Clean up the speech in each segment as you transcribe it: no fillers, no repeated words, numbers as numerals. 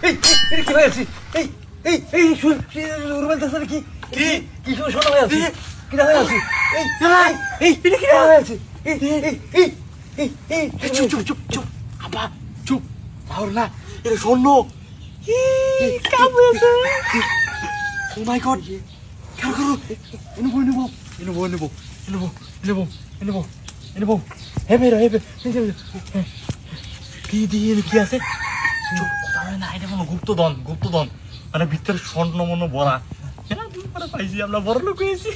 এই কি হয়েছে? এই শুন, রুবেল দাসের কি কি শোনা হয়ে আছে? কি হয়ে আছে? এই কি হয়ে আছে? চুপ আবা চুপ তাহলে না এটা শোন কামড়েছে ও মাই গড খেয়াল করো এনেবো হেবে কি দিয়ে কি আছে চুপ তাহলে না এটা কোনো গুপ্তধন মানে ভিতরে স্বর্ণ মনো বড়া পাইছি আমরা বড় লোক হয়েছি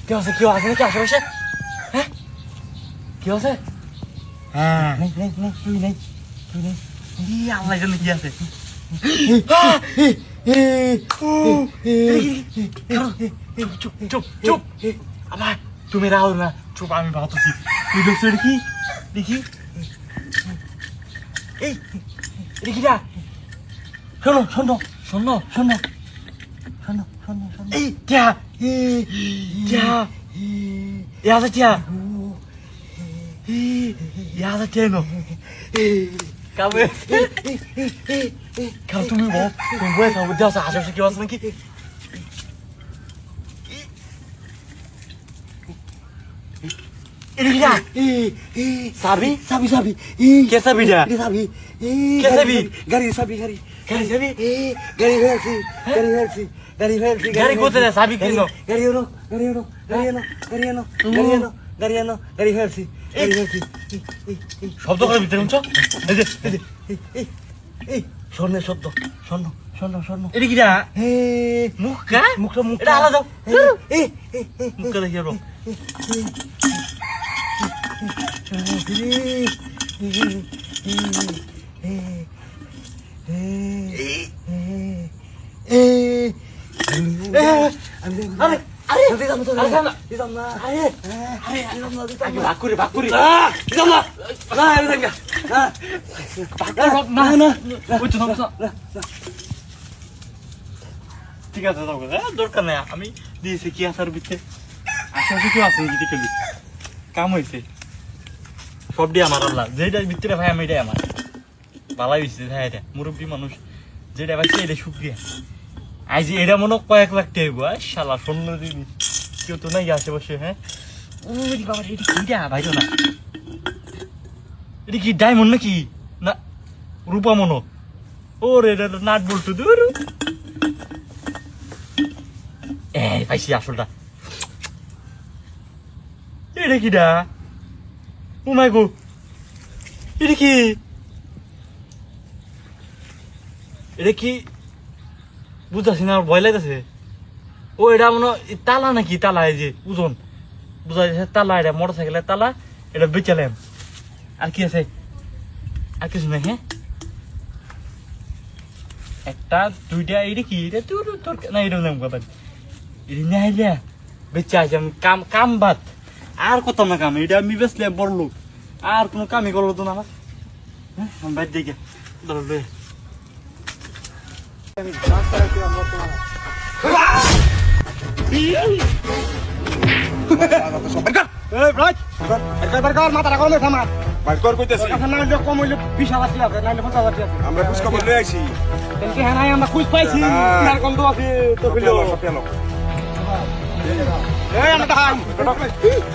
কেউ আছে নাকি আশেপাশে হ্যাঁ কি আছে হ্যাঁ তুই নেই আল্লাহ জানে কি আছে চুপ আবার তুমি রাও না চুপ আমি ভাবতেছি তুই দেখছো দেখি এই দেখিটা শোনো এই টিয়া ইয়াদা টিয়া নো কাবে কাল তুমি বয়ে থাকো দেওয়া আশেপাশে কেউ আছে নাকি সাবি কে সাবিটা কে সাবি গাড়ি কোথায় সাবি কেন গাড়ি ফেলছি শব্দ করে ভিতরে শুনছো এই স্বর্ণের শব্দ স্বর্ণ এটা কিরা মুখটা এটা আলাদা মুখটা দেখি আরো ঠিক আছে দরকার নাই আমি দিয়েছি কি আসার ভিতরে আশেপাশে কেউ আছে দেখলি কাম হয়েছে সবটি আমার আল্লাহ যেটা ভিতরে ভাই আমি এটাই আমার ভালাই হয়েছে ভাই এটা মুরব্বী মানুষ যেটা পাইছে এটা শুক্রিয়া আজ এটা মনে কয়েক লাখ টাকা শালা শূন্য দিবি কেউ তো নাই আশেপাশে হ্যাঁ ওই বাবা এটা কিটা ভাই না এটা কি ডায়মন্ড নাকি না রূপা মনো ওরে এটা নাট বলতো দূর এই পাইছি আসলটা এটা কিটা ও মাই গো এটা কি বুঝতেছি না ভয় লাগতেছে ও এটা মনে তালা নাকি তালা এই যে ওজন বুঝা যাচ্ছে তালা এটা মোটর সাইকেলের তালা এটা বেচালাম আর কি আছে আর কিছু নাই হ্যাঁ একটা দুইটা এটা কি এটা তোর না এটা নাম কথা এটা নাই বেচা আছে আমি কাম বাদ আর কত না কাম এটা আমি বেচলাম বড় লোক আর কোনো কামই করলো তো না আমার হ্যাঁ আমি বাইর দিকে ধরলে মাথাটা কমে থামার বাইকর কইতেছি নাইলে কম হইলে 20,000 টাকা নাইলে 50,000 টাকা আমরা খুশ খবর লই আইছি কিন্তু হ্যাঁ নাই আমরা খুঁজ পাইছি আর কম তো আছে তো পেলো এই আমরা দেখাই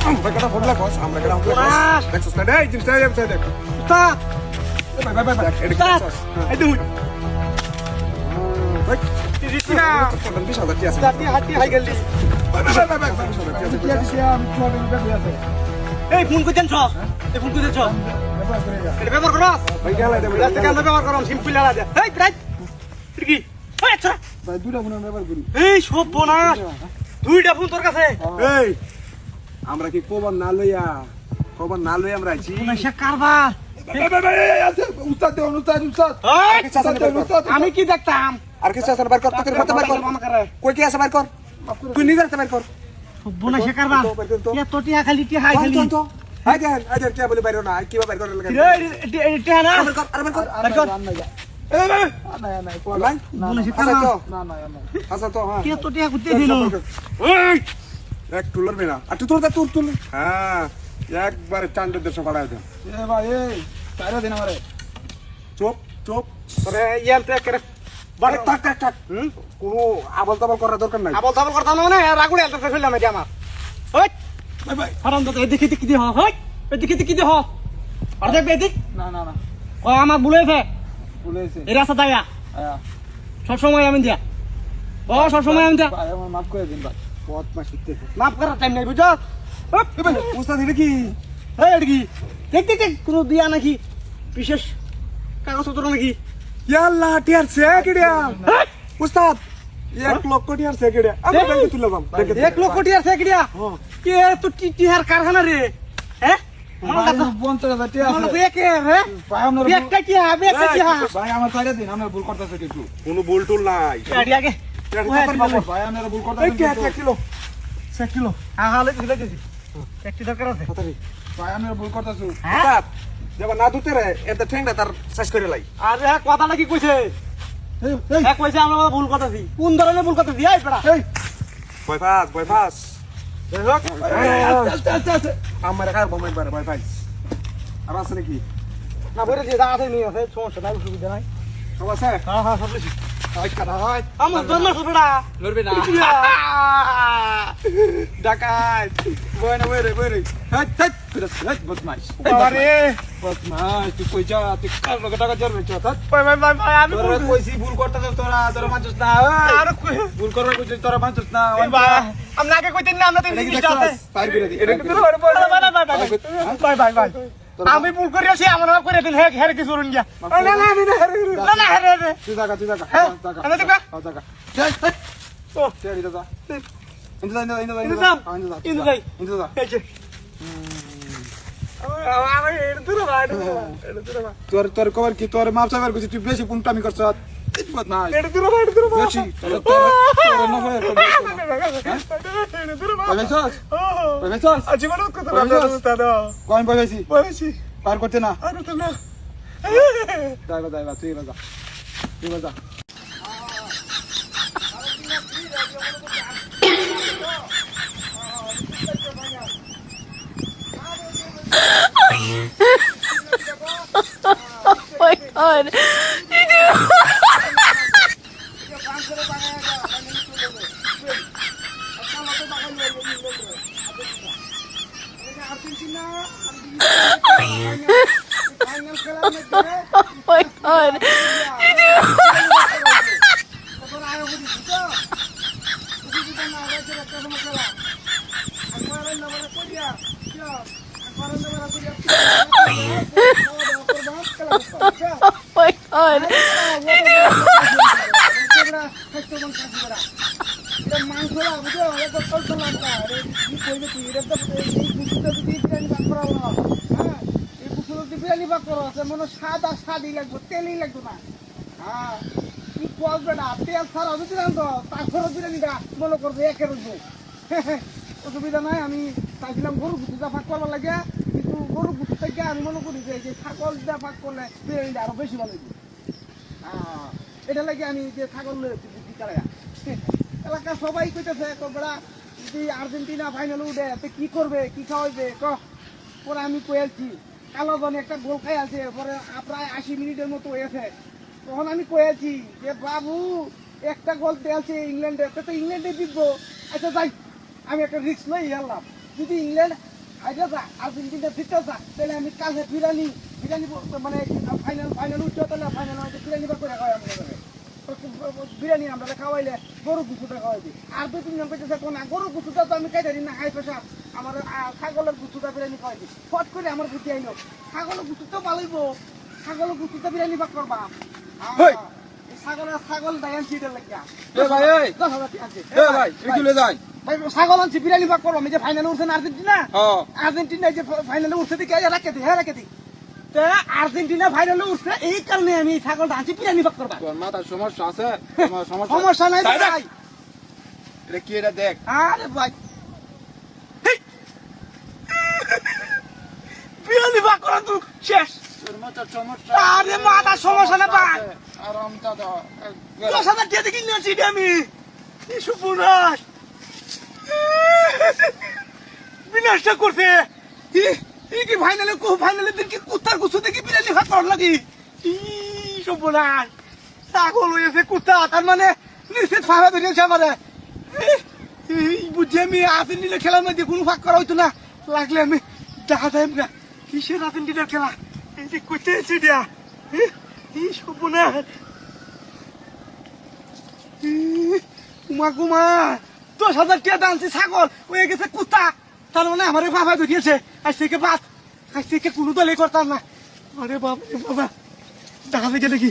আমরা কেডা ফোন লাগছ আমরা কেডা ফোন লাগছ দেখছস না এই জিনিসটা এই দেখ উস্তাদ বাই উস্তাদ এই দুই বাই তিরিশটা 20,000 টাকা আছে জাতি হাতি হাই গেলি বাই এই ফোন কইতেন ছ এই ফোন কইতেন ছ এটা ব্যবহার করস ভাই গেলা দে রাস্তা কেন ব্যবহার করম সিম্পল লাগা দে এই রাইট কি ওই আচ্ছা ভাই দুইটা ফোন ব্যবহার করি এই সব বোনাস দুইটা ফোন তোর কাছে এই আমরা কি খবর না লইয়া আমরা আইছি বোনাসা কারবার উস্তাদ দেন উস্তাদ আমি কি দেখতাম আর কিছু আছে বাইর কর তোকে করতে বাইর কর কই কি আছে বাইর কর তুই নিজে রাখতে বাইর কর বোনাসা কারবার এ তোটিয়া খালি টি হাই খালি তো হাই দেন কে বলে বাইর না কিবা বাইর করে লাগা এটা না বাইর কর এই না বোনাসা কারবার আচ্ছা তো হ্যাঁ কে তোটিয়া কুতে দিল এই এক টুলার মেলা আর তুই হ্যাঁ একবারে চান্দের দেশে পাঠায় দে এ ভাই এই চাইরা দিন আমারে চুপ চুপ তোরে ইয়ালতে করে বাড়ি থাক থাক থাক কোনো আবল তাবল করার দরকার নাই আবল তাবল করতাম না মানে রাগুড়ে আলতে ফেললাম এটা আমার ওই ভাই ভাই হারাম দাদা এদিকে কি দি হ হই এদিকে কি দি হ আর দেখ এদিক না না না ও আমার বুলেছে বলেছে এই রাস্তা দাইয়া আয়া সব সময় আমি দিয়া ও সব সময় আমি দিয়া ভাই আমার মাফ করে দিন ভাই পথ মা শিখতেছে মাফ করার টাইম নাই বুঝছো এ ভাই উস্তাদ এটা কি এই এদিকে দেখ দেখ দেখ কোনো দিয়া নাকি বিশেষ কাগজপত্র নাকি ইয়াল্লাহ টিয়ার সে কেডিয়া উস্তাদ 1 লক্ষ টিয়ার সে কেডিয়া আমি ব্যাংকে তুললাম 1 লক্ষ টিয়ার সেকরিয়া কে তো টিহার কারখানা রে হ্যাঁ কোনো ভুল টুল নাই ভাই আমরা ভুল করতে কিলো একটি দরকার আছে ভাই আমরা ভুল করতেছু হ্যাঁ? দেবা না দুতে রে এত ঠেংটা তার শেষ করে লাই আরে হ্যাঁ কথাটা কি কইছে হ্যাঁ কইছে আমরা ভুল কথাছি কোন ধরনের ভুল কথাছি এই পেড়া ভয় পাস যাই হোক, আমার একার বোমাই পারে ভয় পাইস আর আছে নাকি না বলে যে দাঁড়াতে নিয়ে আছে সমস্যা নাই অসুবিধা নাই সব আছে হ্যাঁ হ্যাঁ সব লিখি হয় কাটা হয় আমার জন্য ছোটটা লড়বে না ডাকাত বয় না বয় রে হাট হাট হাট বদমাইশ আরে বদমাইশ তুই কই যা তুই কার লগে টাকা জরবে চত ভাই ভাই ভাই ভাই আমি তোরা কইছি ভুল করতেছ তোরা মানছস না আরে ভুল করবে কইছিস তোরা মানছস না আমরা আগে কইতেন না আমরা তো এটা কি জিনিসটা আছে পার করে দি এটা কি ভাই ভাই ভাই আমি ভুল করি আছি আমার নাম করে দিন হ্যাঁ হ্যাঁ কিছু রুন গিয়া না না আমি না না না হ্যাঁ হ্যাঁ তুই জায়গা জায়গা আমি দেখবা জায়গা ও তেরি দাদা ইন্দু যাই এই যে আমি এটা তো ভাই তোর তোর কবার কি তোর মাপ চাবার কইছি তুই বেশি পুনটামি করছ বদমাইশ এটা তো ভাই এটা তো ভাই বেশি তোর না হয় পয়সাস জীবন কত দাদা কোন পয়সাছি বলেছি পার করতে না আর তো না দাইবা তুই রাজা my god. Oh my god. Oh my god. সাদা সাদি লাগবে তেলই লাগবে না হ্যাঁ কি করবে না তেল ছাড়া দিলাম তো তারপরে বিরিয়ানিটা মনে করবে একে রুখবো অসুবিধা নাই আমি চাইছিলাম গরু গুছুটা ফাঁক করবার লাগে কিন্তু গরু গুছু থেকে আমি মনে করি যে ছাগল দিয়ে ফাঁক করলে বিরিয়ানিটা আরো বেশি ভালো লাগবে এটা লাগে আমি যে ছাগল বুদ্ধি চালাইয়া এলাকা সবাই কইতেছে বেড়া যদি আর্জেন্টিনা ফাইনাল উঠে তো কি করবে কি খাওয়াইবে পরে আমি কয়েছি কালো জনে একটা গোল খাই আছে পরে প্রায় 80 মিনিটের মতো হয়েছে তখন আমি কয়েছি যে বাবু একটা গোল দিয়েছে ইংল্যান্ডে তো ইংল্যান্ডে জিতবো আচ্ছা যাই আমি একটা রিস্ক লই এলাম যদি ইংল্যান্ড হাইডে যা আর্জেন্টিনা জিতে যা তাহলে আমি কাছে বিরিয়ানি মানে ফাইনাল উঠছে তাহলে ফাইনাল হয়তো বিরিয়ানি বা করে খাওয়াই আমাদের বিরিয়ানি আমরা খাওয়াইলে গরু গুছুটা খাওয়াইছি আর 2-3 জন কইতেছে কোন গরু গুছুটা তো আমি খাইতে দিই না হাই প্রেশার আমার ছাগলের গুছুটা বিরিয়ানি খাওয়াইছি ফট করে আমার বুদ্ধি আইলো ছাগলের গুছুটা পালাইব ছাগলের গুছুটা বিরিয়ানি পাক করবা ছাগল দায়ান চিটের লাগিয়া ভাই এই 10,000 টাকা আছে ভাই তুই যাই ভাই ছাগল আনছি বিরিয়ানি পাক করবো আমি যে ফাইনালে উঠছে না আর্জেন্টিনা হ্যাঁ আর্জেন্টিনা যে ফাইনালে উঠছে দিকে রাখে দিই আর্জেন্টিনা ফাইনালে উঠছে এই কারণে আমি ছাগলটা আনছি বিরিয়ানি পাক করবা তোর মাথার সমস্যা আছে সমস্যা নাই ভাই এটা কি এটা দেখ আরে ভাই বিরিয়ানি পাক করা তো শেষ তোর মাথার সমস্যা আরে মাথা সমস্যা না ভাই আরাম দাদা 10,000 টাকা দিয়ে কিনেছি আমি এই সুপুরাস বিনাশটা করছে কি ফাইনালে দিন কি কুত্তার গুছু দেখি বিরিয়ানি ভাত করার লাগি সর্বনাশ ছাগল হয়েছে কুত্তা তার মানে নিশ্চিত ফাঁকা ধরেছে আমারে বুঝছি আমি আর্জেন্টিনার খেলার মধ্যে কোনো ফাঁক করা হইতো না লাগলে আমি দেখা যায় না কিসের আর্জেন্টিনার খেলা এই যে করতে এসে দেয়া সর্বনাশ কুমা কুমা 10,000 টাকা দানছি ছাগল হয়ে গেছে কুত্তা তার মানে আমার বাবা ধরিয়েছে আজ থেকে বাদ আজ থেকে কোনো দলে করতাম না আরে বাবা বাবা দেখা দেখে দেখি